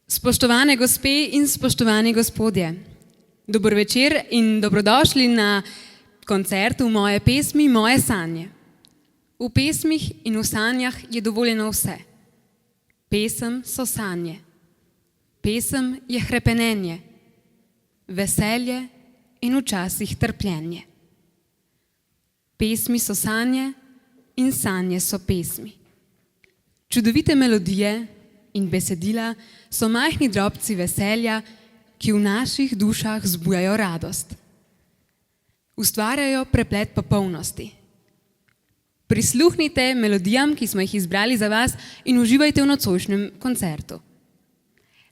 Spoštovane gospe in spoštovani gospodje, dober večer in dobrodošli na koncertu moje pesmi, moje sanje. V pesmih in v sanjah je dovoljeno vse. Pesem so sanje. Pesem je hrepenenje, veselje in včasih trpljenje. Pesmi so sanje in sanje so pesmi. Čudovite melodije in besedila so majhni drobci veselja, ki v naših dušah zbujajo radost. Ustvarjajo preplet popolnosti. Prisluhnite melodijam, ki smo jih izbrali za vas in uživajte v nocojšnjem koncertu.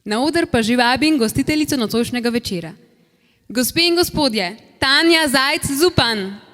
Na oder pa že vabim gostiteljico nocojšnjega večera. Gospe in gospodje, Tanja Zajc-Zupan.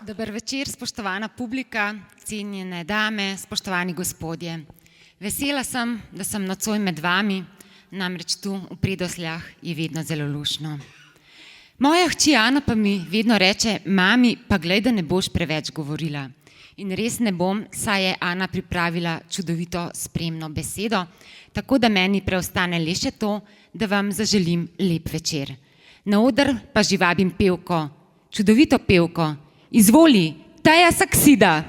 Dober večer, spoštovana publika, cenjene dame, spoštovani gospodje. Vesela sem, da sem nocoj med vami, namreč tu v Predosljah je vedno zelo luštno. Moja hči Ana pa mi vedno reče: mami, pa glej, da ne boš preveč govorila. In res ne bom, saj je Ana pripravila čudovito spremno besedo, tako da meni preostane le še to, da vam zaželim lep večer. Na oder pa že vabim pevko, čudovito pevko. Izvoli, Taja Saksida.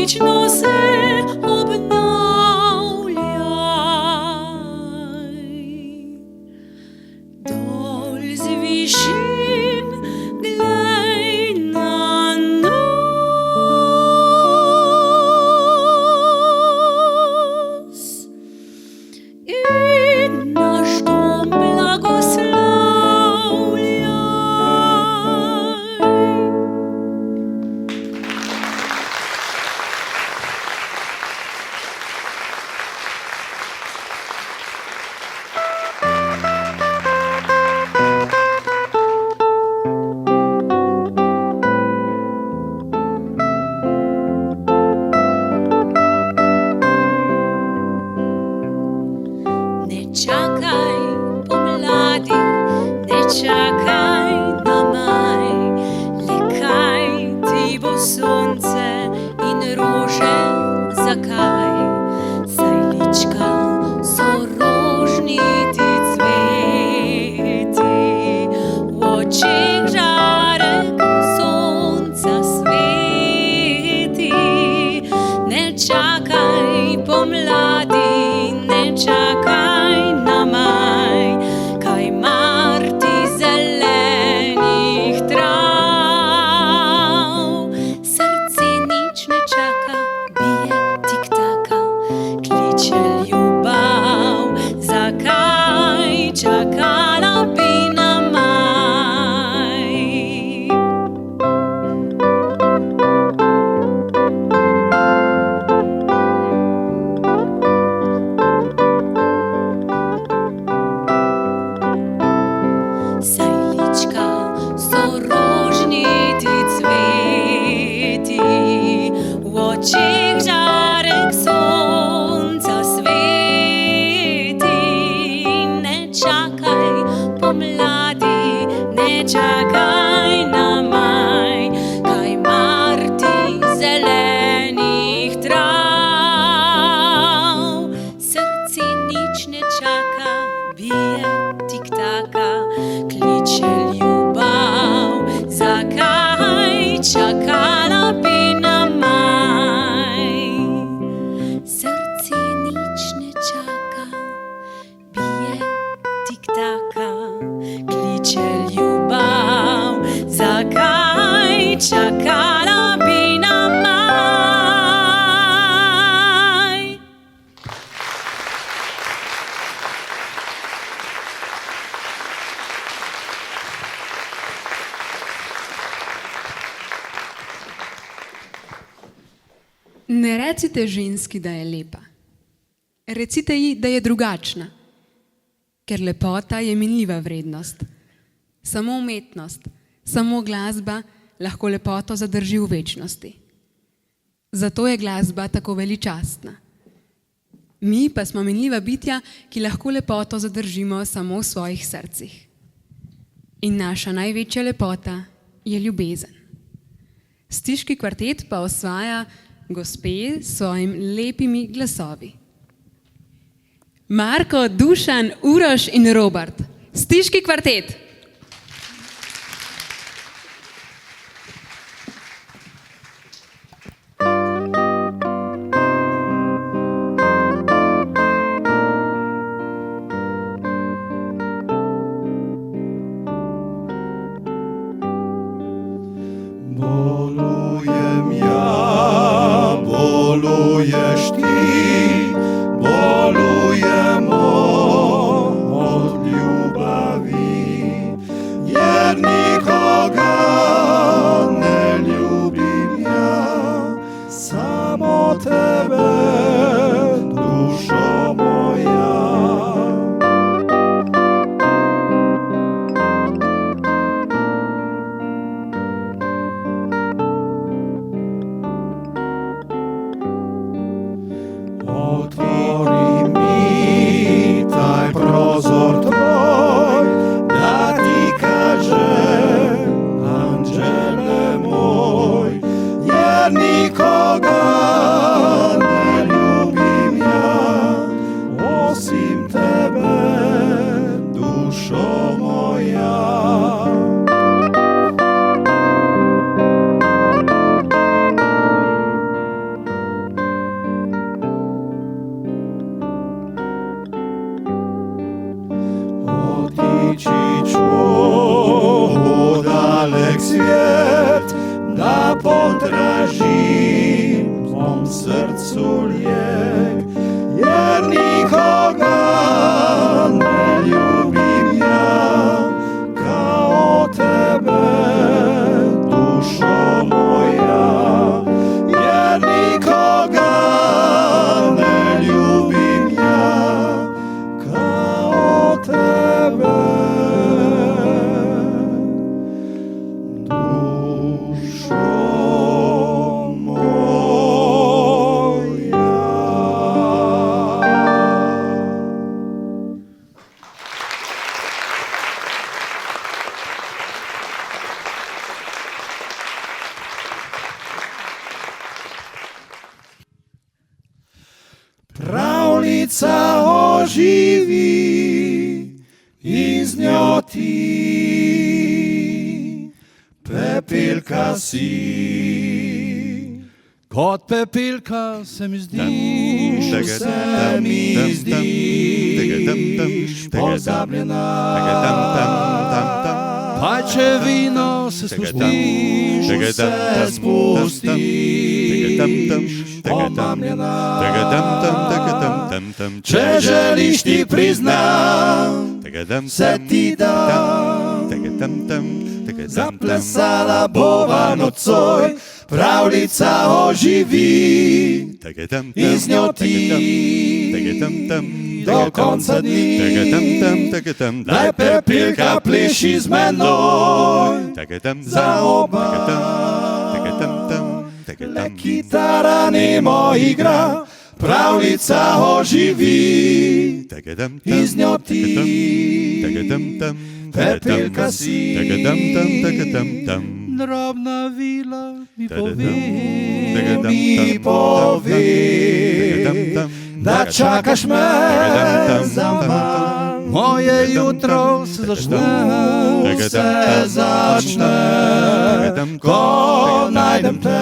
večno se obnavljaj. Dol z višin glej na nas in naš dom blagoslavljaj. Ne čakaj pomladi, ne čakaj na maj, le kaj ti bo sonce in rože, zakaj? Saj lička so rožniti cveti, v očeh žarek sonca sveti. Ne čakaj pomladi, ne čakaj na maj, kaj mar ti zelenih trav. Srce nič ne čaka, bije tiktaka, kliče ljubav, zakaj čakala bi na maj? Saj lička so rožniti cveti, v očeh žarek sonca sveti. Ne čakaj pomladi, ne čakaj na maj, kaj mar ti zelenih trav. Srce nič ne čaka, bije tiktaka, kliče ljubav, zakaj čakala bi na maj? Srce nič ne čaka, bije tiktaka, kliče ljubav, zakaj čakala bi na maj? Ne recite ženski, da je lepa. Recite ji, da je drugačna. Ker lepota je minljiva vrednost. Samo umetnost, samo glasba lahko lepoto zadrži v večnosti. Zato je glasba tako veličastna. Mi pa smo minljiva bitja, ki lahko lepoto zadržimo samo v svojih srcih. In naša največja lepota je ljubezen. Stiški kvartet pa osvaja gospe s svojimi lepimi glasovi. Marko, Dušan, Uroš in Robert. Stiški kvartet. Bolujem ja, boluješ ti, bolujemo od ljubavi, jer nikoga ne ljubim ja, samo tebe, dušo moja. Otvori mi taj prozor tvoj, da ti kažem, anđele moj, jer nikoga ne ljubim ja, osim tebe, dušo moja. pravljica oživi in z njo ti, pepelka si. Kot pepelka se mi zdiš, Se mi zdiš pozabljena. pajčevino se spustiš, Se spustiš omamljena. Če želiš ti priznam, se ti dam. Zaplesala bova nocoj, pravljica oživi in z njo ti do konca dni. Daj pepelka pleši z menoj za oba. Le kitara nemo igra, pravljica oživi in z njo ti pepelka si. drobna vila mi pove, da čakaš me zaman. Moje jutro se začne, ko najdem te.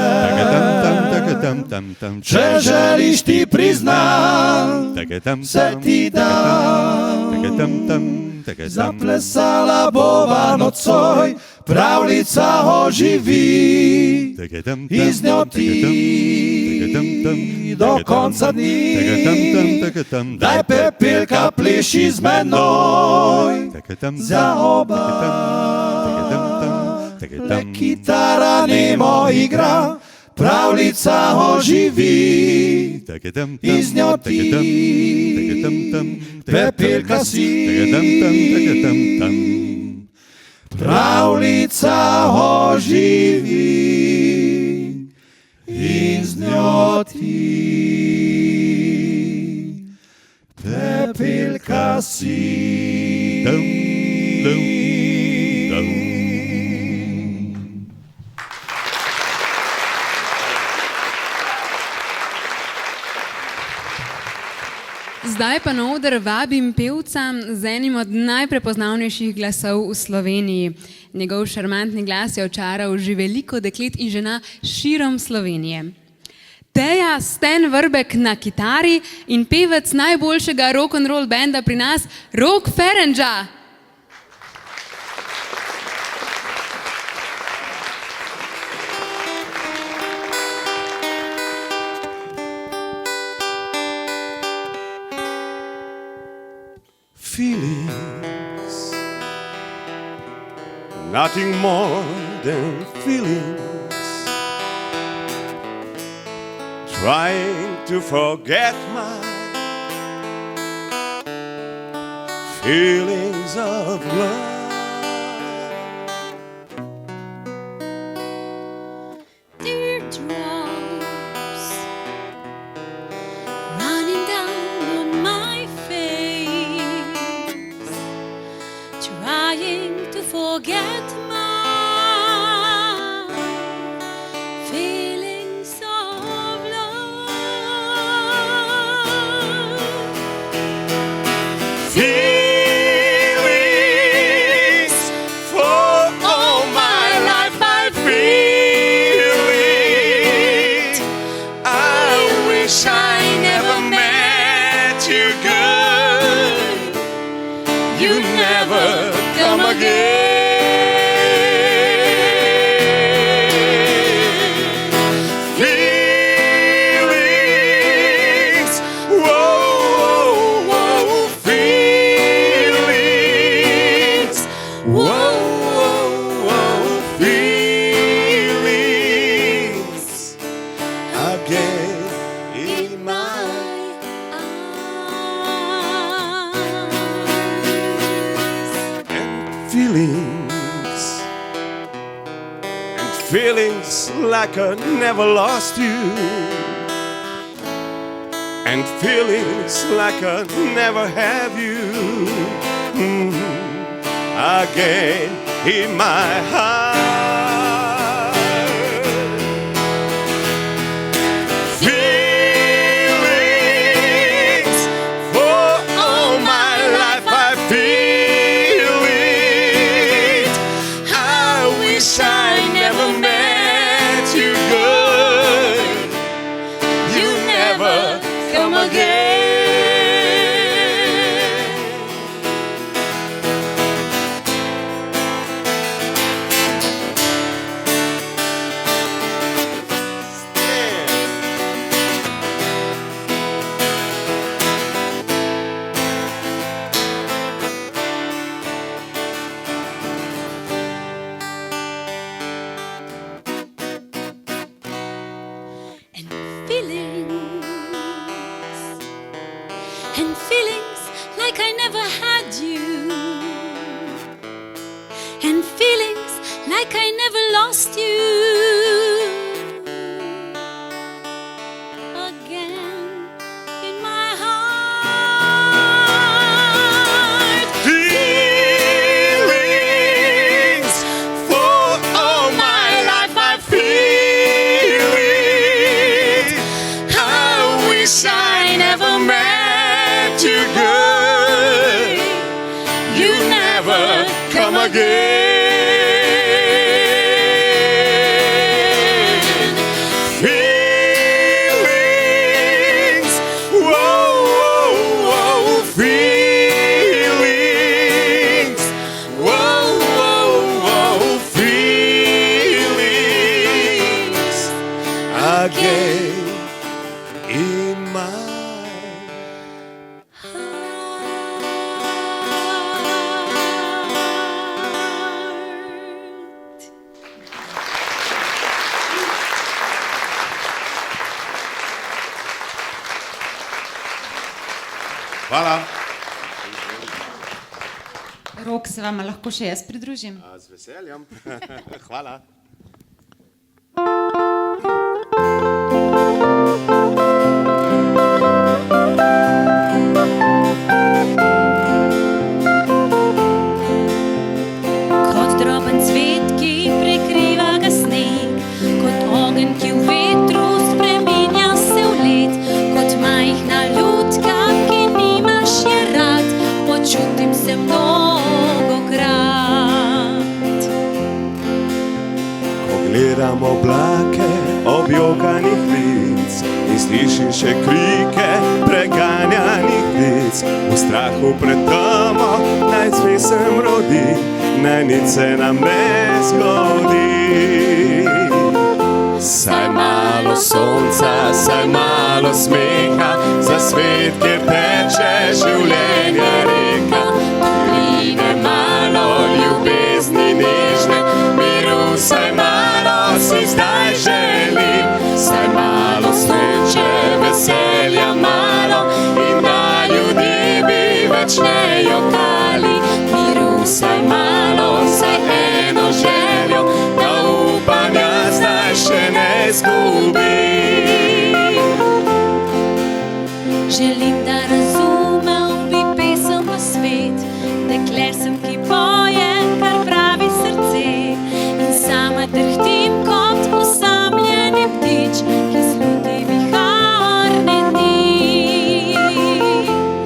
Če želiš ti priznam, se ti dam. Zaplesala bova nocoj, pravljica oživi in z njo ti do konca dni. Daj pepelka pleši z menoj za oba. Le kitara nemo igra, pravljica oživi in z njo ti pepelka si. Pravljica oživi in z njo ti pepelka si. Zdaj pa na oder vabim pevca z enim od najprepoznavnejših glasov v Sloveniji. Njegov šarmantni glas je očaral že veliko deklet in žena širom Slovenije. Teja Sten Vrbek na kitari in pevec najboljšega rock'n'roll benda pri nas, Rok Ferenča. Feelings, nothing more than feelings. Trying to forget my feelings of love. Teardrops running down on my face, trying to forget my feelings of love. Feelings for all my life I feel it. I wish I never met you, girl. You never come again. Feelings, whoa, whoa, feelings, whoa, whoa, feelings again in my feelings like I never lost you, and feelings like I never have you again in my heart. Feelings feelings like I never had you, and feelings like I never lost you again in my heart. Feelings for all my life, I feel it. I wish I never met you, girl. You never come again. Feelings, whoa, whoa, whoa, feelings, whoa, whoa, whoa, feelings again in my Hvala. Rok, se vama lahko še jaz pridružim? Z veseljem. Hvala. Kot droben cvet, ki prekriva ga sneg, kot ogenj, ki v vetru spreminja se v led, kot majhna lutka, ki nimaš je rad, počutim se mnogokrat. Ko gledam oblake objokanih lic in slišim še krike preganjanih ptic, v strahu pred tamo naj zvesem rodi, naj nič se nam ne zgodi. Saj malo sonca, saj malo smeha, za svet, kjer teče življenja reka. Pride malo ljubezni nežne, miru saj malo si zdaj želim. Saj malo sreče, veselja malo in da ljudje bi več ne jokali. Miru saj malo, saj eno željo, da upanja zdaj še ne izgubim. Želim, da razumel bi pesem v svet, dekler sem, ki poje, kar pravi srce, in sama drhtim kot osamljeni ptič, ki sluti viharne dni.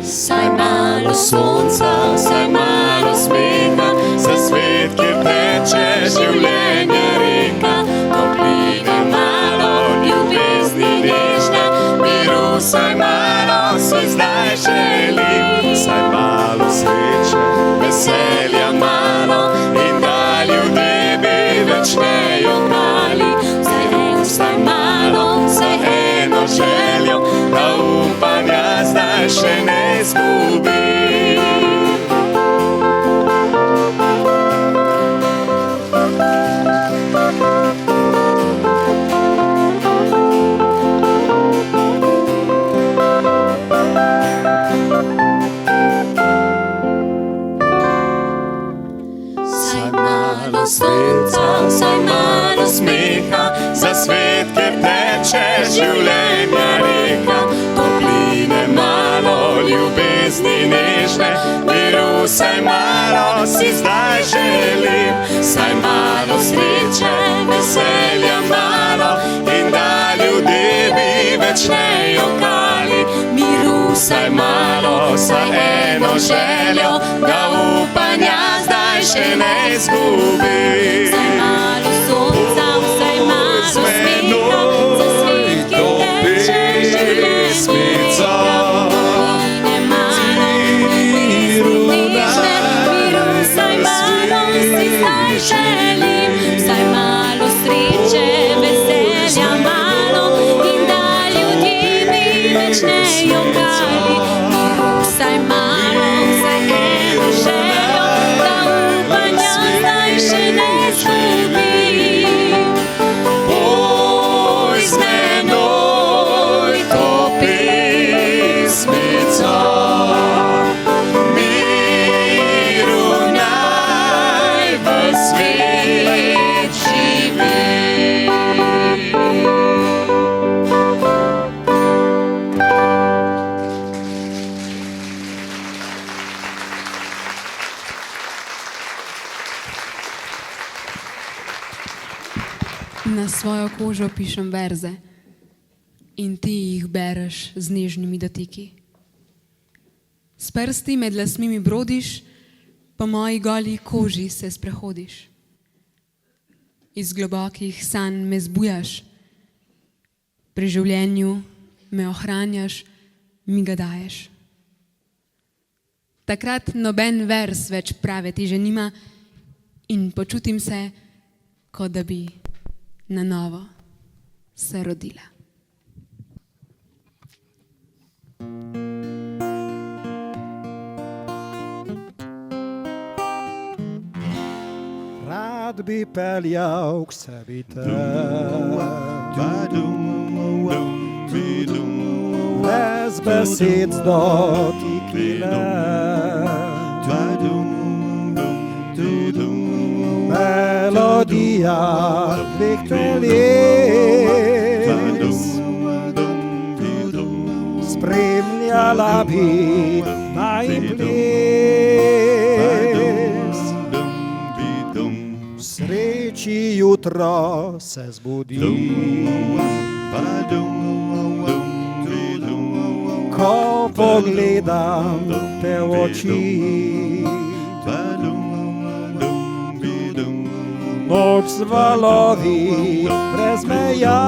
Saj malo sonca, saj malo smeha, za svet, kjer teče življenja reka. Ko pride malo ljubezni nežne, miru saj malo si zdaj želim. Saj malo sreče, veselja malo in da ljudje bi več ne jokali. Saj malo, saj eno željo, da upanja zdaj še ne izgubim. Saj malo sonca, saj malo smeha, za svet, kjer teče življenja reka. Topline malo, ljubezni nežne, miru saj malo si zdaj želim. Saj malo sreče, veselja malo in da ljudje bi več ne jokali. Miru saj malo, saj eno željo, da upanja zdaj še ne izgubim. Saj malo sonca, saj malo smeha, za svet, ki teče življenje reka. Topline malo, ljubezni nežne, miru saj malo si zdaj želim. Saj malo sreče, veselja malo in da ljudje bi več ne jokali. Miru saj malo, saj eno željo, da upanja zdaj še ne izgubim. Poj z menoj to pesmico. svojo kožo pišem verze in ti jih bereš z nežnimi dotiki. S prsti med lasmi mi brodiš, po moji goli koži se sprehodiš. Iz globokih sanj me zbujaš, pri življenju me ohranjaš, mi ga daješ. Takrat noben vers več prave teže nima in počutim se, kot da bi na novo se rodila. Rad bi peljal k sebi te, brez besed dotikline, melodija dveh teles, spremljala bi najin ples. V sreči jutro se zbudim, ko pogledam te v oči. Noč z valovi brez meja,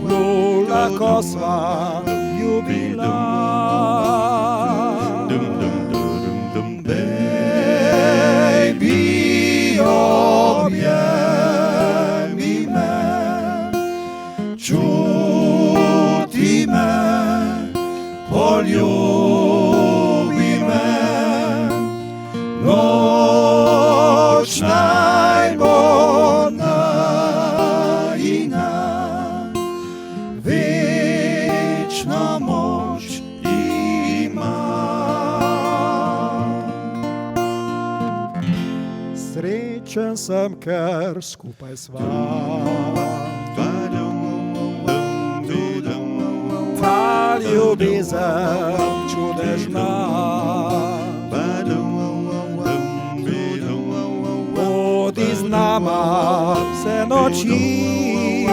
plula, ko sva ljubila. Baby, objemi me, čuti me, poljubi me. Noč naj bo najina, večna moč ima. Srečen sem, ker skupaj sva, ta ljubezen čudežna. Bodi z nama vse noči,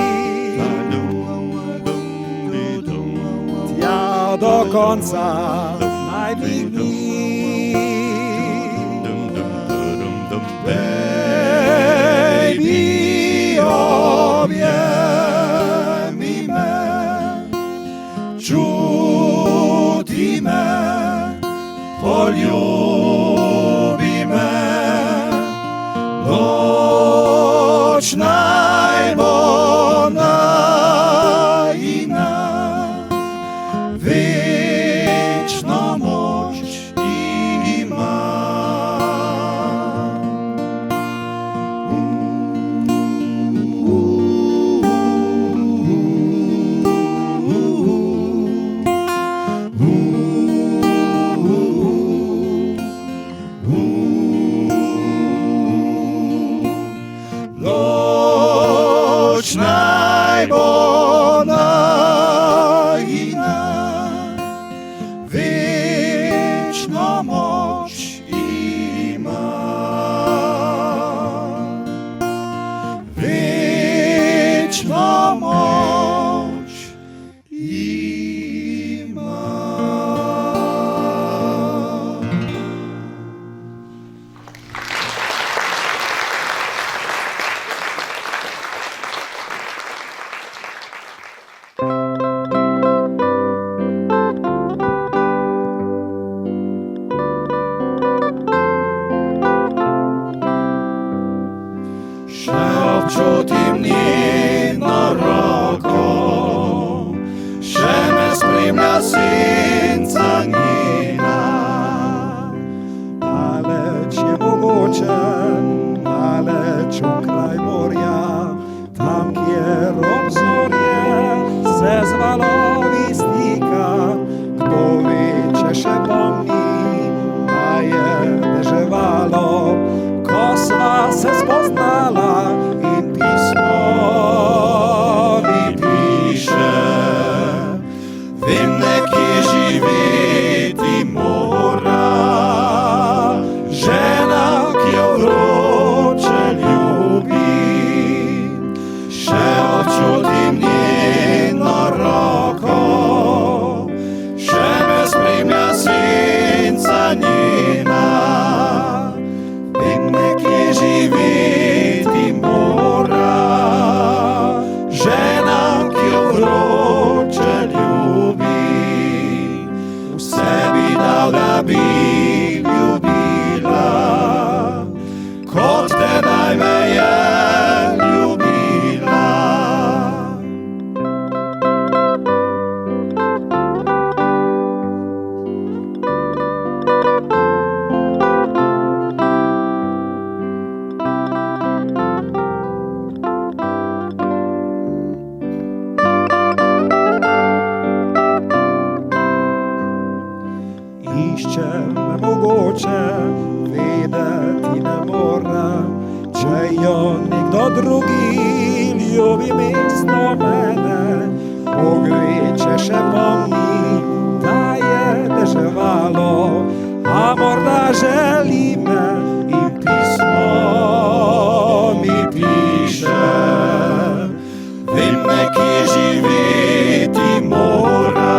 tja do konca najdnih dni. Baby, objemi me, čuti me, poljubi me. Noč naj bo najina, večna moč ima. Noč naj bo najina, večna moč ima. Večna moč ima. Še občutim njeno roko, še me spremlja senca njena. Daleč je mogočen, daleč v kraj morja, tam, kjer obzorje se z valovi stika. Kdo ve, če še pomni, da je deževalo, ko sva se spoznala in pismo mi piše. Vem, nekje živi drugi ljubi mesto mene, Bog ve, če še pomni, da je deževalo, a morda želi me in pismo mi piše. Vem, nekje živeti mora,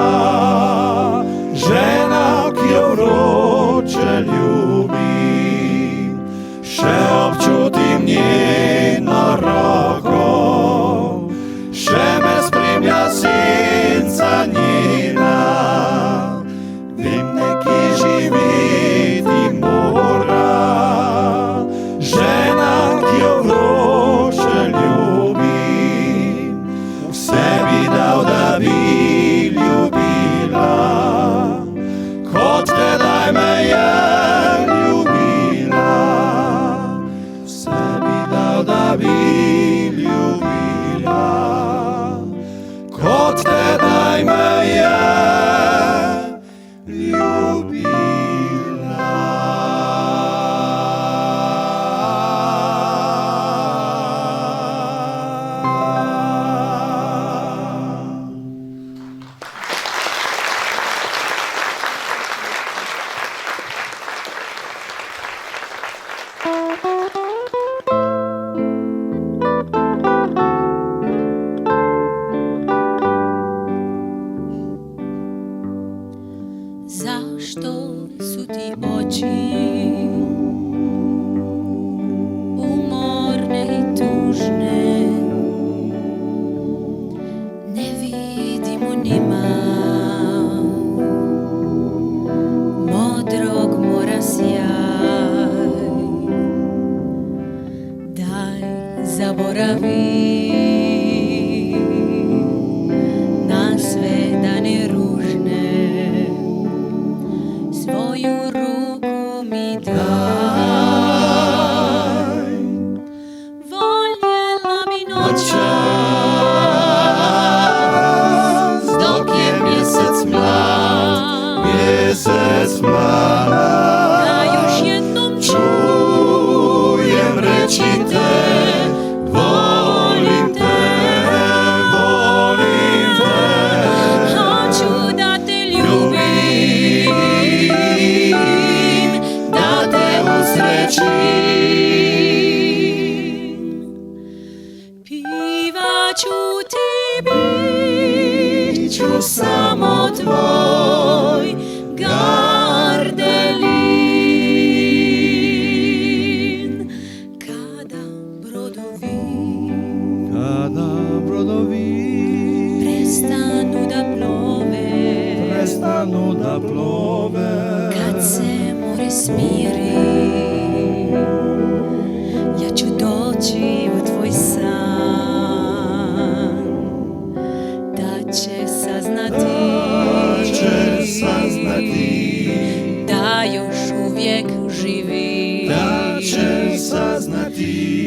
žena, ki jo vroče ljubim, še občutim njeno roko, še me spremlja senca njena. Vem, nekje živeti mora, žena, ki jo vroče ljubim, vse bi dal, da bi ljubila, kot tedaj me je ljubila. Vse bi dal, da bi ljubila, kot tedaj me je Zašto su ti oči umorne i tužne? Ne vidim u njima modrog mora sjaj. Daj, zaboravi na sve dane ružne, svoju ruku mi daj. Voljela bi noćas, dok je mjesec mlad, da još jednom čujem reći te, volim te, volim te. Hoću da te ljubim, da te usrećim. Pivaću ti, bit ću samo tvoj Gardelin. Kada brodovi prestanu da plove, kad se more smiri, ja ću doći u tvoj san, da će saznati da još uvijek živi,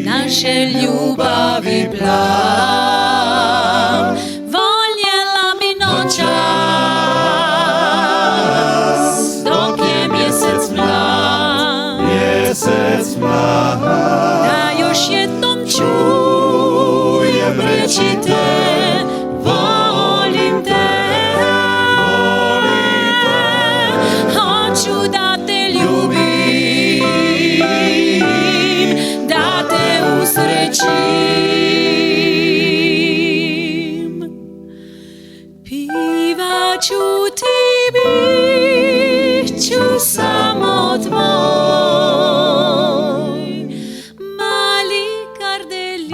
naše ljubavi plan. Voljela bi noćas, dok je mjesec mlad, da još jednom čujem reći te, volim te. Hoću da te ljubim, da te usrećim. Pivaću ti, bit ću samo tvoj mali Gardelin.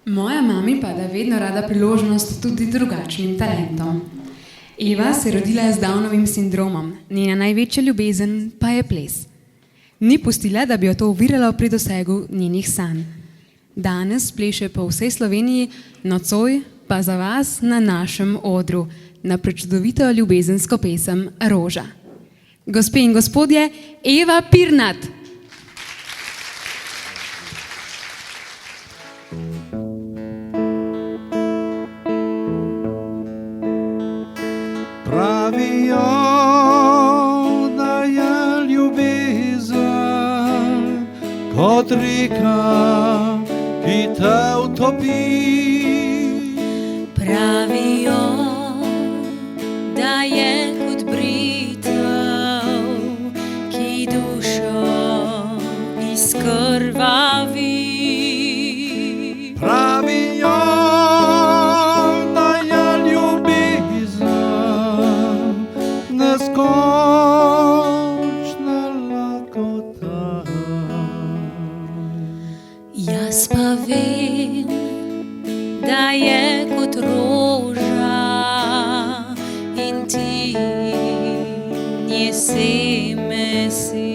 Moja mami pa da vedno rada priložnost tudi drugačnim talentom. Eva se je rodila z Downovim sindromom, njena največja ljubezen pa je ples. Ni pustila, da bi jo to oviralo pri dosegu njenih sanj. Danes pleše po vsej Sloveniji, nocoj pa za vas na našem odru, na prečudovito ljubezensko pesem Roža. Gospe in gospodje, Eva Pirnat. Pravijo, da je ljubezen kot reka, ki te utopi. Pravijo, da je kot britev, ki dušo izkrvavi. Pravijo, da je ljubezen neskočna lakota. Jaz pa vem, da je kot roža in ti nje seme si.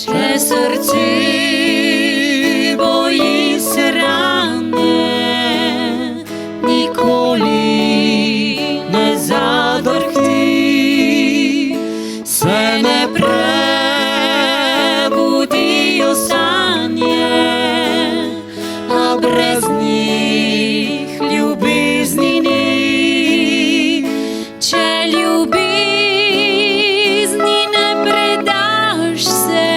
Če srce boji se rane, nikoli ne zadrhti, se ne prebudijo sanje, a brez njih ljubezni ni. Če ljubezni ne predaš se,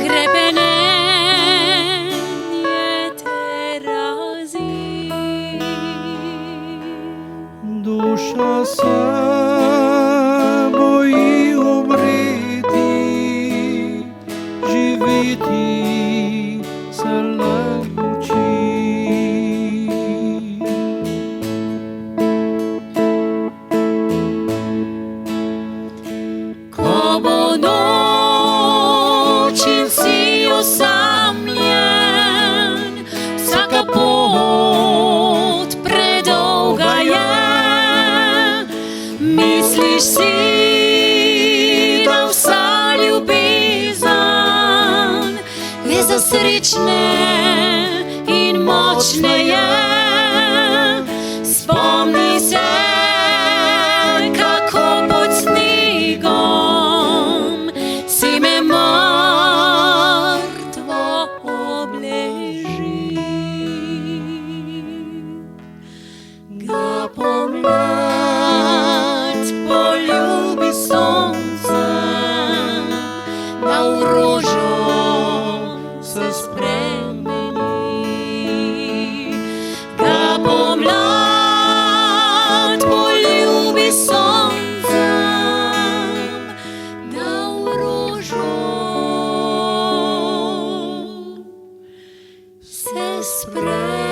hrepenenje te razi. Duša se boji umreti, živeti se le uči. Ko bo noč in si osamljen, vsaka pot predolga je. Misliš si, da vsa ljubezen je za srečne in močne je. Spomni se, kako pod snegom si me mrtvo obleži. Ga pomlad poljubi soncem, da v rožo se spremeni. Ga pomlad poljubi soncem, da v rožo se spremeni.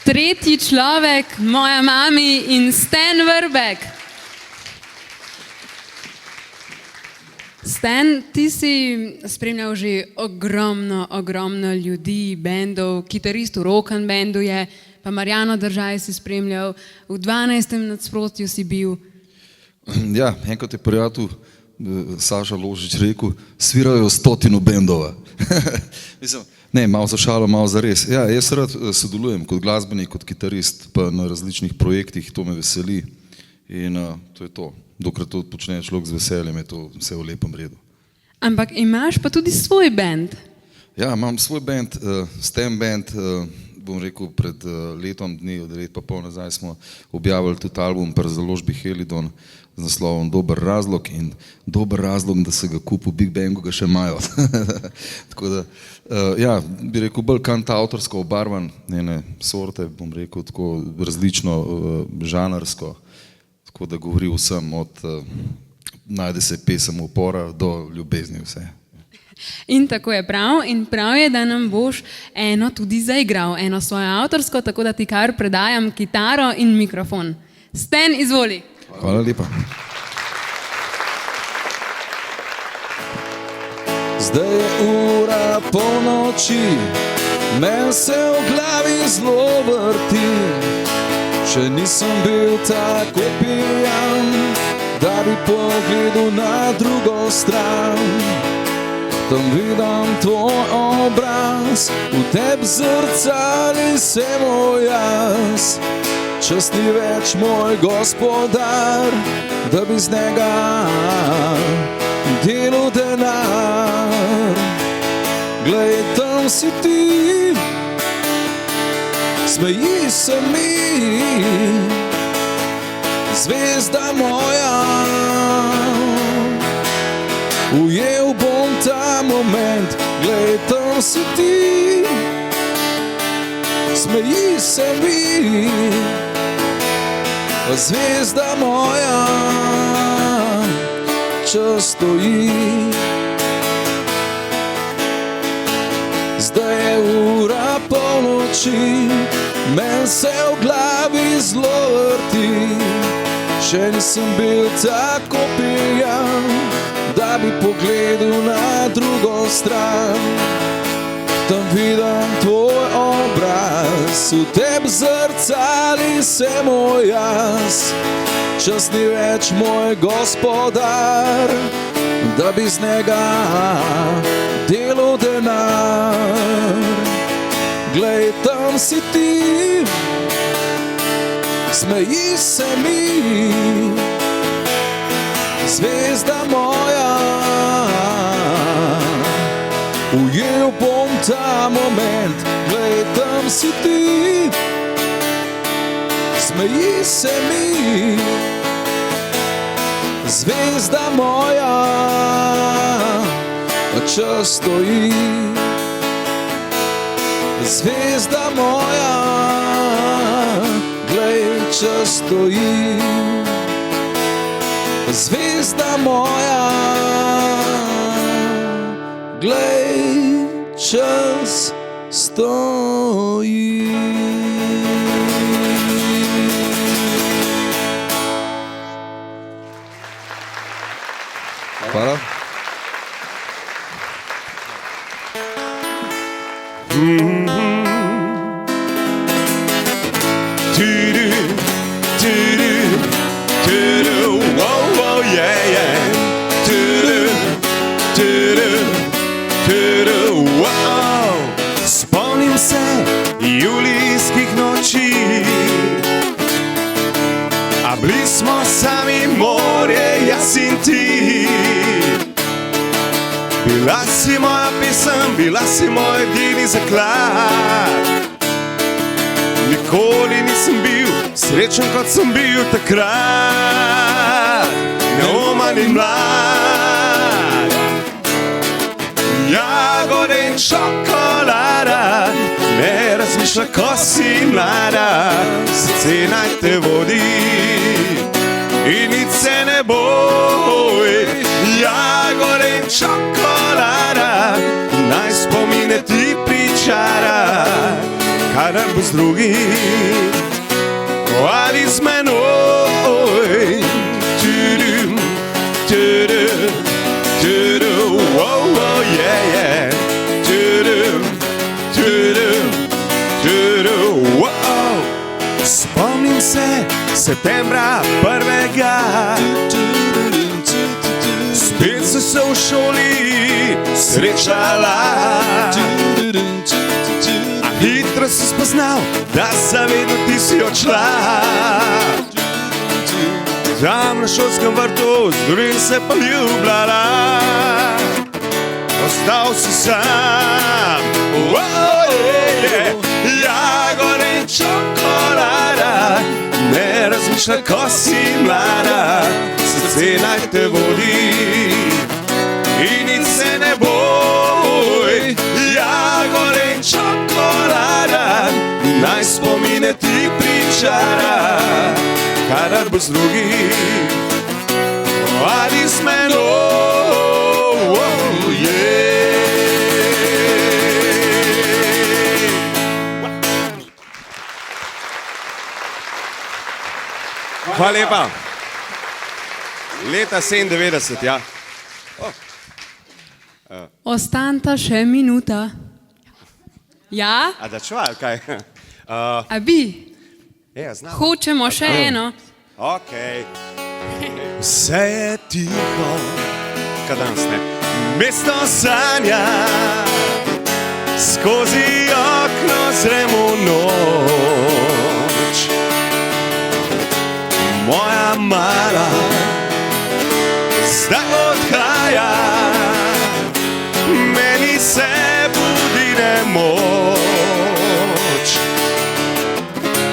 tretji človek, moja mami in Stan Vrbek. Stan, ti si spremljal že ogromno ljudi, bendov, kitarist v rock and bandu je, pa Marjano Držaj si spremljal, v 12. nadstropju si bil. Ja, enkrat je prijatelj Saša Ložič rekel, svirajo 100 bendova. Mislim, ne, malo za šalo, malo za res. Ja, jaz rad sodelujem kot glasbenik, kot kitarist, pa na različnih projektih, to me veseli in to je to. Dokler to počne človek z veseljem, je to vse v lepem redu. Ampak imaš pa tudi svoj band. Ja, imam svoj band, Stan band, bom rekel, pred letom dni, od let pa pol nazaj smo objavili tudi album pri založbi Helidon z naslovom Dober razlog in dober razlog, da se ga kupu Big Bangu ga še imajo. Tako da, ja, bi rekel, bolj kantavtorsko obarvan, njene sorte, bom rekel, tako različno žanrsko, tako da govori vsem od najde se pesem upora do ljubezni vse. In tako je prav in prav je, da nam boš eno tudi zaigral, eno svojo avtorsko, tako da ti kar predajam kitaro in mikrofon. Stan, izvoli. Hvala lepa. Zdaj je ura polnoči, men se v glavi zelo vrti. Še nisem bil tako pijan, da bi pogledal na drugo stran. Tam vidim tvoj obraz, v tebi zrcali se moj jaz. Čas ni več moj gospodar, da bi z njega delal denar. Glej, tam si ti, smeji se mi, zvezda moja. Ujel bom ta moment, glej, tam si ti, smeji se mi, zvezda moja. Čas stoji, zdaj je ura polnoči, men se v glavi zelo vrti. Še nisem bil tako pijan, da bi pogledal na drugo stran. Tam vidim tvoj obraz, v tebi zrcali se moj jaz. Čas ni več moj gospodar, da bi z njega delal denar. Glej, tam si ti, smeji se mi, zvezda moja. Ujel bom ta moment, glej, tam si ti, smeji se mi, zvezda moja. Čas stoji, zvezda moja, glej, čas stoji, zvezda moja, glej, čas stoji. Hvala. Spomnim se julijskih noči, a bili smo sami morje, jaz in ti. Bila si moja pesem, bila si moj edini zaklad. Nikoli nisem bil srečen, kot sem bil takrat. Neuman in mlad, jagode in čokolada, ne razmišlja, ko si mlada. Srce naj te vodi in nič se ne boj. Jagode in čokolada naj spomine ti pričara, kadar bo z drugim ali z menoj. Tudum, tudum, tudum, oh, oh, yeah, yeah. Tudum, tudum, tudum, wow. Spomnim se septembra prvega, spet so se v šoli srečala. A hitro si spoznal, da zavedno ti si odšla. Tam na šolskem vrtu z drugim se poljubljala. Ostal si sam, oh, yeah. Jagode in čokolada, ne razmišljaj, ko si mlada, srce naj te vodi in nič se ne boj. Jagode in čokolada, naj spomine ti pričara, kadar bo z drugim ali z menoj, oh, yeah. Hvala lepa. Leta 97, ja. Ostanta še minuta. Ja? A da čuva, kaj? A bi? Ja, znam. Hočemo še eno. Ok. Vse je tiho, kaj danes ne? Mesto sanja, skozi okno zremo noč. Moja mala zdaj odhaja, meni se budi nemoč.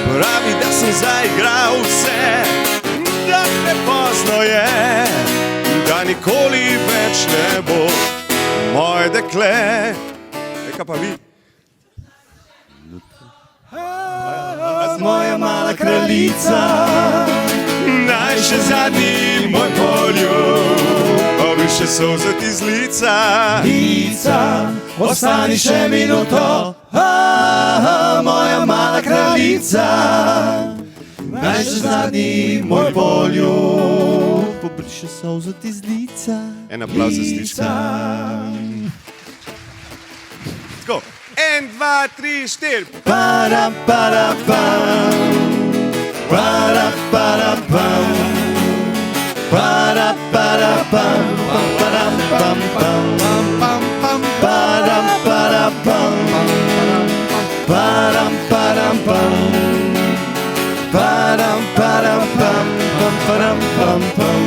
Pravi, da sem zaigral vse, da prepozno je, da nikoli več ne bo moje dekle. Kaj pa vi? Moja mala kraljica, Naj še zadnji moj poljub obriše solze ti z lica. lica, ostani še minuto, moja mala kraljica. Naj še zadnji moj poljub obriše solze ti z lica. En aplavz za Stička. Tako, 1, 2, 3, 4. Para, para, pam. Para, para, pam. Para, para, pam. Para, pam, pam. Para, para, pam. Para, para, pam. Para, para, pam. Para, pam, pam.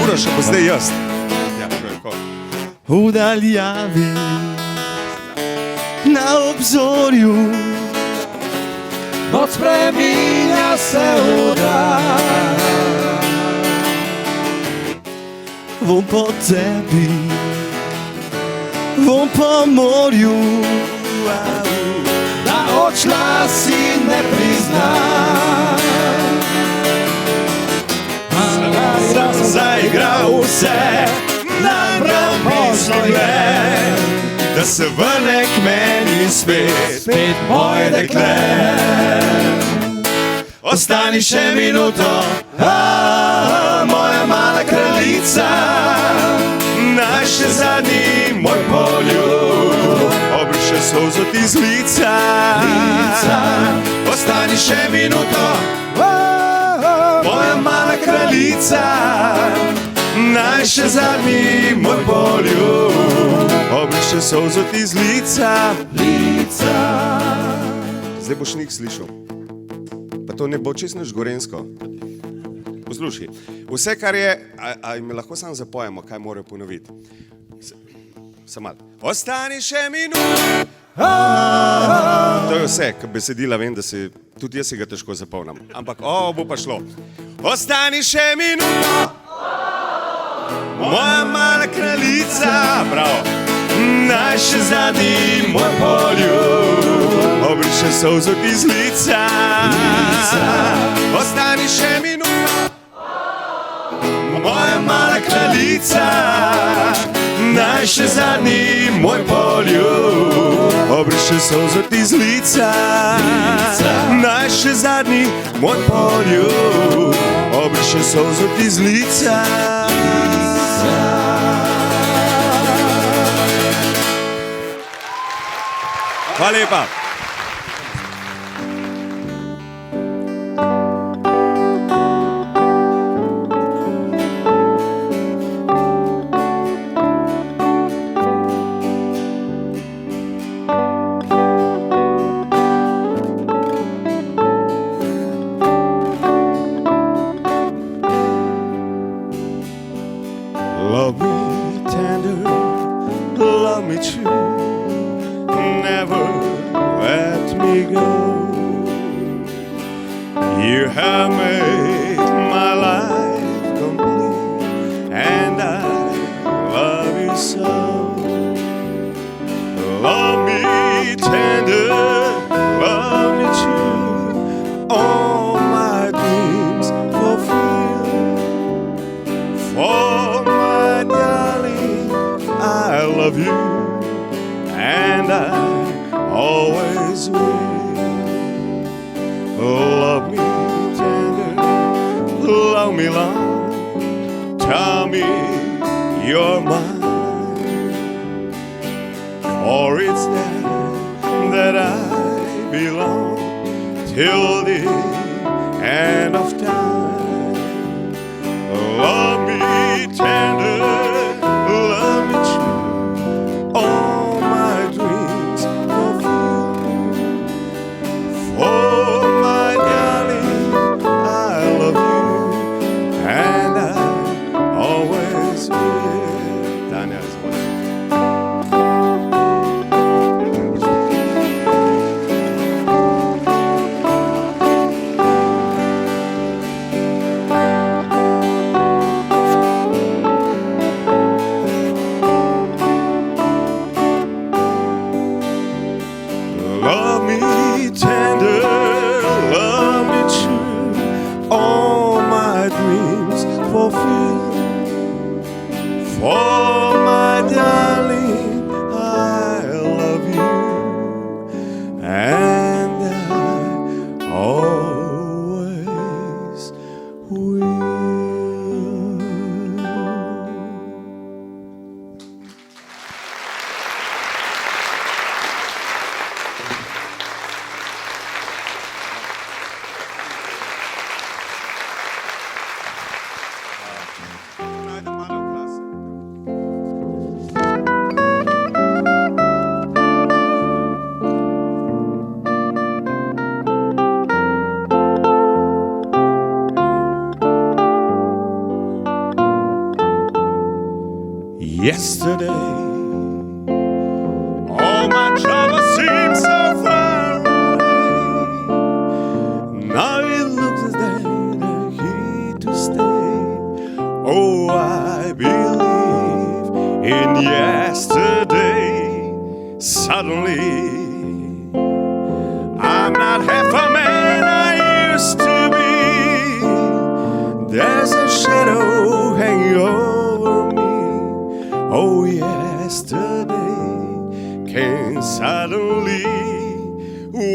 Uroš, pa zdaj jaz. Ja, tako. V daljavi, na obzorju, noc spreminja se v dan. Vom po tebi, vom po morju, da odšla si ne priznam. Zaigral vse, najprej pogled, da se vrne k meni spet moje dekle. Ostani še minuto, moja mala kraljica. Naj še zadnji moj poljub obriše solzo ti z lica. Ostani še minuto, moja mala kraljica. Naj še zadnji moj poljub obriše solzo ti z lica. Zdaj boš nik slišal. Pa to ne bo čisto nič gorensko. Poslušaj, vse kar je, a mi lahko samo zapojemo, kaj morajo ponoviti. Samo malo. Ostani še minuto. To je vse, kar besedila vem, da se, tudi jaz si ga težko zapomnim. Ampak, bo pa šlo. Ostani še minuto. Moja mala kraljica, bravo. Naj še zadnji moj poljub obriše solzo ti z lica. Ostani še minuto, moja mala kraljica. Naj še zadnji moj poljub obriše solze ti z lica. Naj še zadnji moj poljub obriše solze ti z lica. Hvala lepa. Love me tender, love me true, never let me go. You have made my life complete, and I love you so. Love me tender, love me true, all my dreams fulfill. For my darling, I love you, and I always will. Love me tender, love me long, tell me you're mine. For it's there that I belong till the end of time. Love me tender, love me true, all my dreams fulfill. For my darling, I love you, and I always will. Daniel is one. Love me tender, love me true, all my dreams fulfill. For my darling, I love you, and I always will. Yesterday, all my troubles seem so far away. Now it looks as though they're here to stay. Oh, I believe in yesterday. Suddenly, I'm not half a man I used to be. There's a shadow hanging over me. Oh, yesterday came suddenly.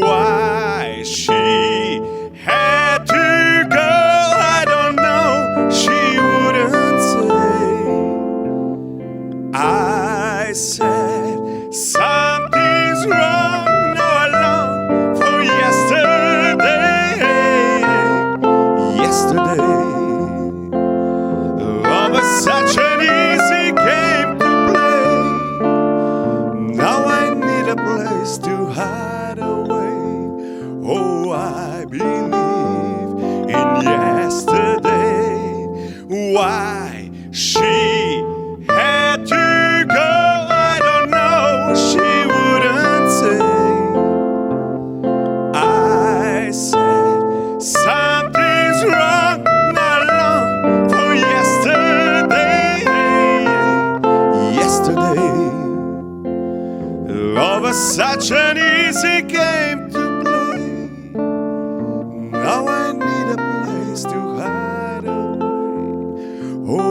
Why she had to go, I don't know. She wouldn't say. I said something's wrong. Now I long for yesterday. Yesterday, love was such an easy game to play. Now I need a place to hide away. Oh, I believe in yesterday. Why she had to go, I don't know. She wouldn't say. I said something's wrong. Not long for yesterday. Yesterday, love was such an easy game to play. Now I need a place to hide away. Oh,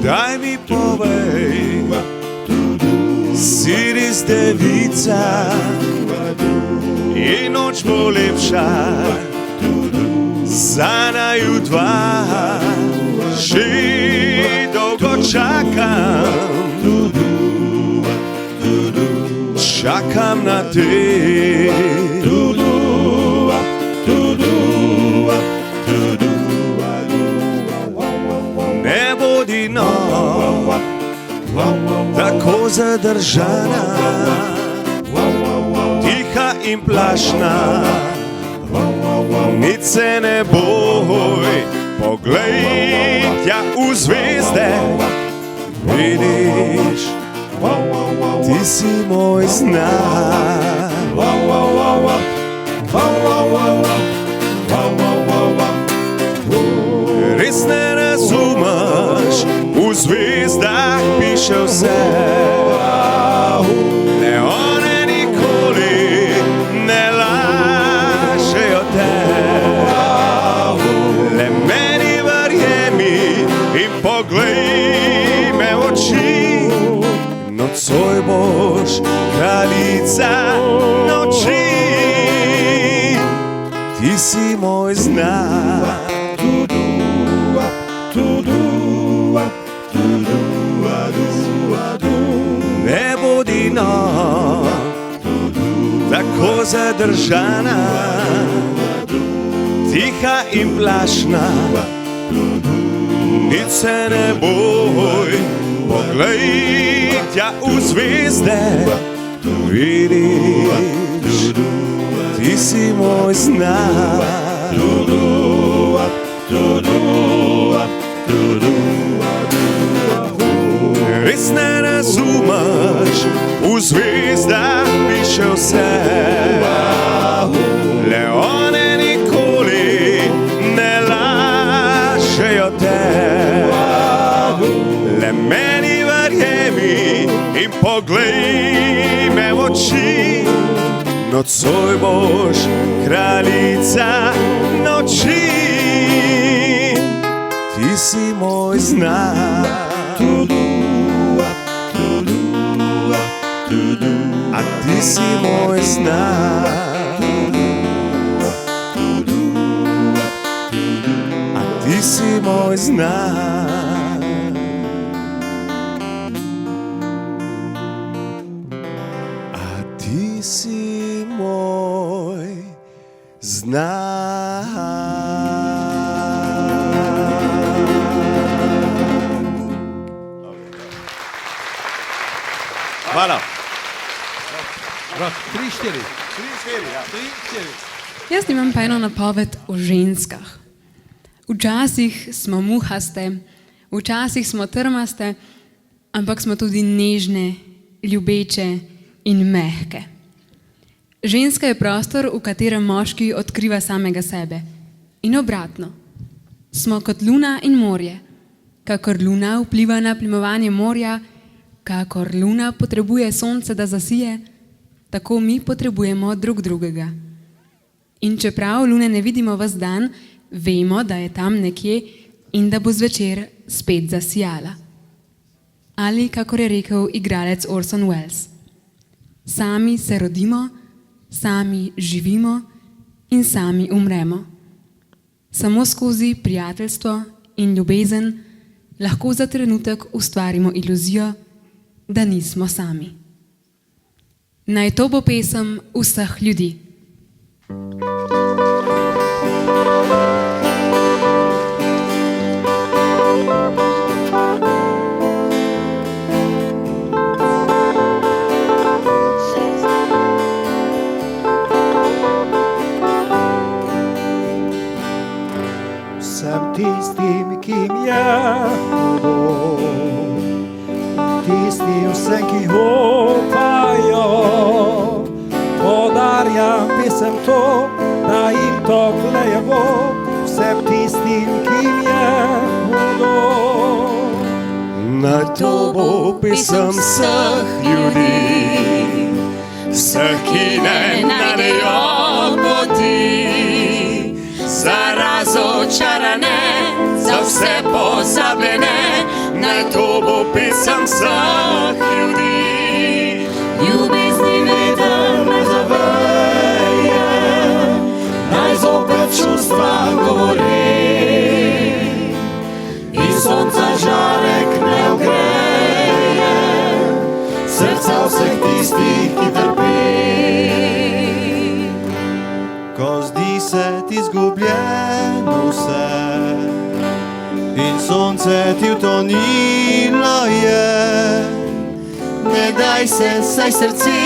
Daj mi povej, si res devica in noč bo lepša, za naju dva že dolgo čakam, čakam na te. Ne bodi no, tako zadržana, tiha in plašna, nič se ne boj, poglej tja v zvezde, vidiš, ti si moj znak. Res ne razumeš, v zvezdah piše vse, ne one nikoli ne lažejo te. Le meni verjemi in poglej me v oči, nocoj boš kraljica noči, ti si moj znak. Ne bodi no, tako zadržana, tiha in plašna, nič se ne boj, poglej tja v zvezde, vidiš, ti si moj znak. Res ne razumeš, v zvezdah piše vse, le one nikoli ne lažejo te. Le meni verjemi in poglej me v oči, nocoj boš kraljica noči, ti si moj znak. A ti si moj znak. A ti si moj znak. A ti si moj znak. Hvala. Rok, 3-4. Jaz imam pa eno napoved o ženskah. Včasih smo muhaste, včasih smo trmaste, ampak smo tudi nežne, ljubeče in mehke. Ženska je prostor, v katerem moški odkriva samega sebe. In obratno. Smo kot luna in morje. Kakor luna vpliva na plimovanje morja, kakor luna potrebuje sonce, da zasije, tako mi potrebujemo drug drugega. In čeprav lune ne vidimo ves dan, vemo, da je tam nekje in da bo zvečer spet zasijala. Ali, kakor je rekel igralec Orson Welles, sami se rodimo, sami živimo in sami umremo. Samo skozi prijateljstvo in ljubezen lahko za trenutek ustvarimo iluzijo, da nismo sami. Naj to bo pesem vseh ljudi. Vsem tistim, ki jim je hudo, tistim vsem, ki upajo, podarjam pesem vseh ljudi, vseh, ki ne najdejo poti, za razočarane, za vse pozabljene, naj to bo pesem vseh ljudi. Ljubezni veter ne zaveje, naj zopet čustva govori, in sonca žarek ne ogreje srca vseh tistih, ki trpi. Ko zdi se ti izgubljeno vse in sonce ti utonilo je, ne daj se, saj srce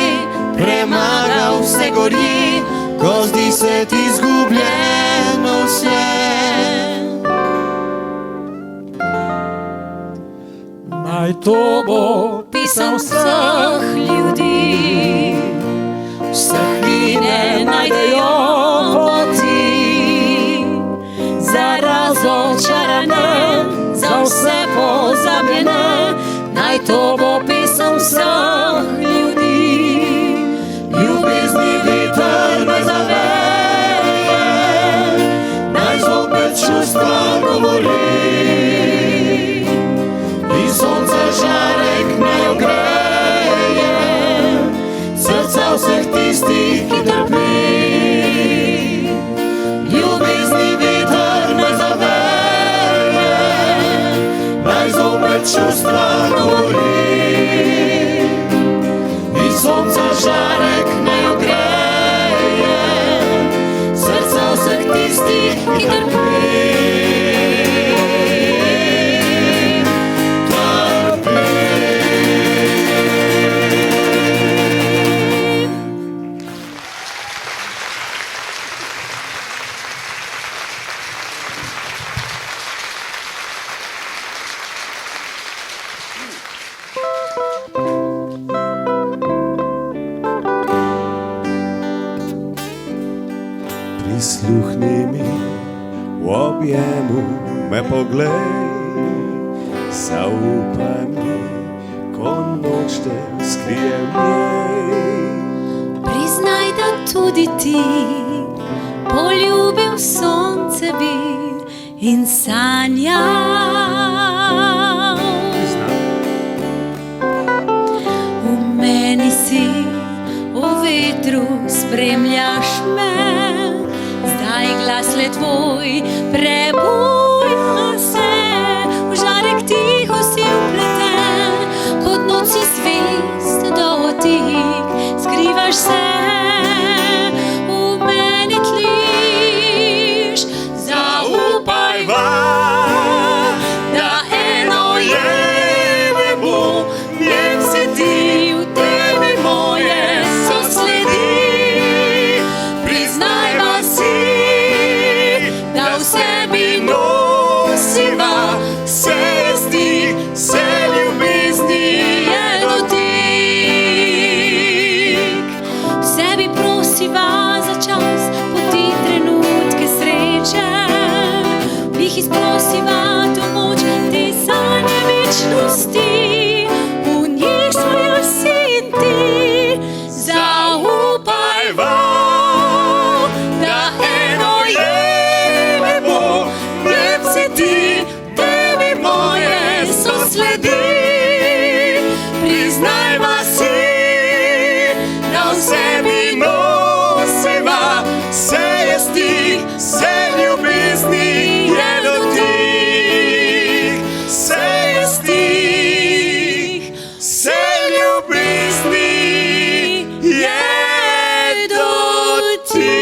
premaga vse gori, ko zdi se ti izgubljeno vse. Naj to bo Pesem vseh ljudi, vseh, ki ne najdejo poti, za razočarane, za vse pozabljene, naj to bo pesem vseh ljudi. Ljubezni veter ne zaveje, naj zopet čustva govori, in sonca žarek ne ogreje srca vseh tistih, ki trpi. Ljubezni veter ne zaveje, naj zopet čustva govori, in sonca žarek ne ogreje srca vseh tistih, ki trpi. Prisluhni mi, v objemu me poglej, zaupaj mi, ko noč te skrije v njej. Priznaj, da tudi ti poljubil sonce bi in sanjal. V meni si, v vetru spremljaš me, zdaj glas le tvoj prebuja se, v žarek tiho si vpleten, kot noč si zvest dotik, skrivaš se, v meni tliš. Zaupaj vam, da eno je nebo, njem si ti, v tebi moje so sledi. Priznajva si, da v sebi nosiva vse jesti, vse ljubezni je dotik. V sebi prosiva za čas, poti trenutke sreče, v njih izprosiva to moč, te sanje večnosti, v njih smo jaz in ti. Zaupaj vam, da eno je nebo, njem si ti, tebi moje so sledi. Priznajva si, da v sebi nosiva vse jesti, vse ljubezni je dotik. Vse jesti, vse ljubezni je dotik.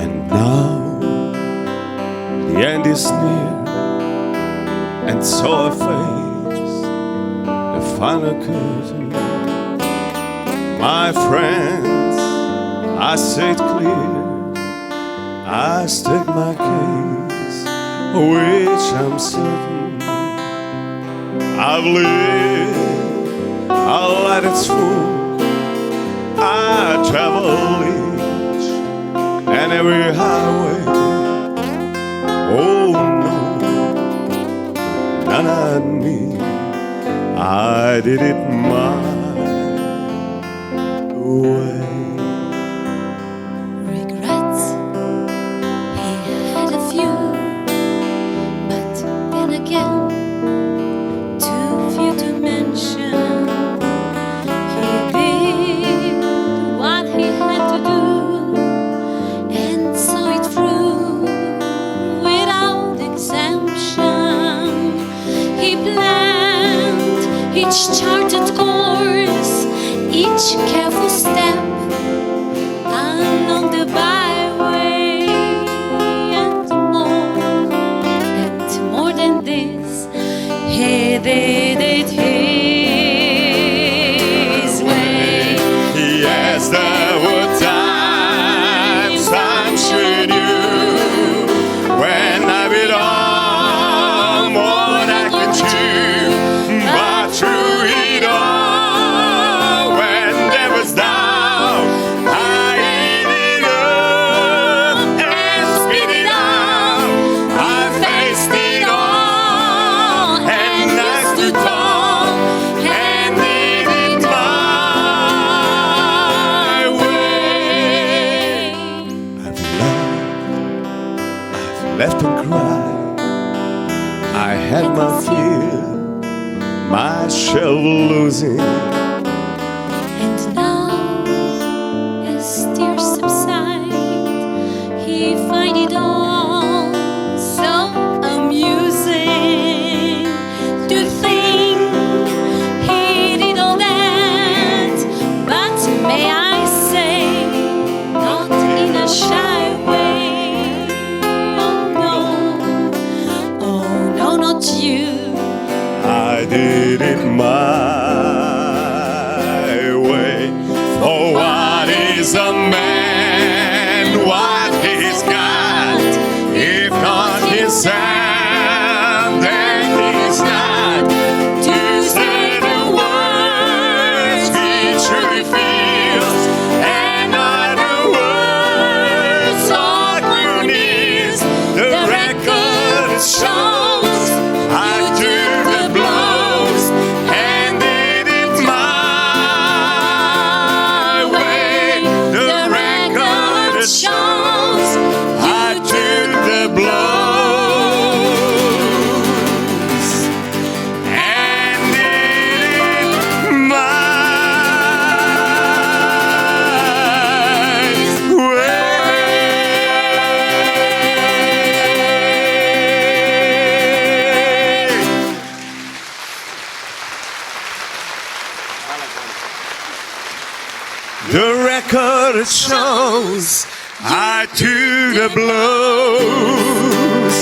And now the end is near, and so I face the final curtain. My friends, I say it clear, I state my case, which I'm certain I've lived a life that's full. I travel each and every highway. Oh no, none of me, I did it my way. Regrets, he had a few, but then again, too few to mention. He did what he had to do and saw it through without exemption. He planned each charted course, each careful step along the byway, and more than this, he did it his way. Yes, there were times I'm sure you knew when I bit on more than I could chew, but through it all, when there was doubt, I ate it up and spit it out. I faced it all and I stood tall and did it my way. I've left and cried. I had my fear, my shell losing. And now, as tears subside, he find it all so amusing to think he did all that. But may I say, not in a shy way. Oh no, not you. I did it my way. For what is a man? What he's got? If not his hand, then he's not. To say the words he truly feels, and other words on your knees. The record shows I took the blows and did it my way. The record shows I took the blows and did it my way. The record shows I took the blows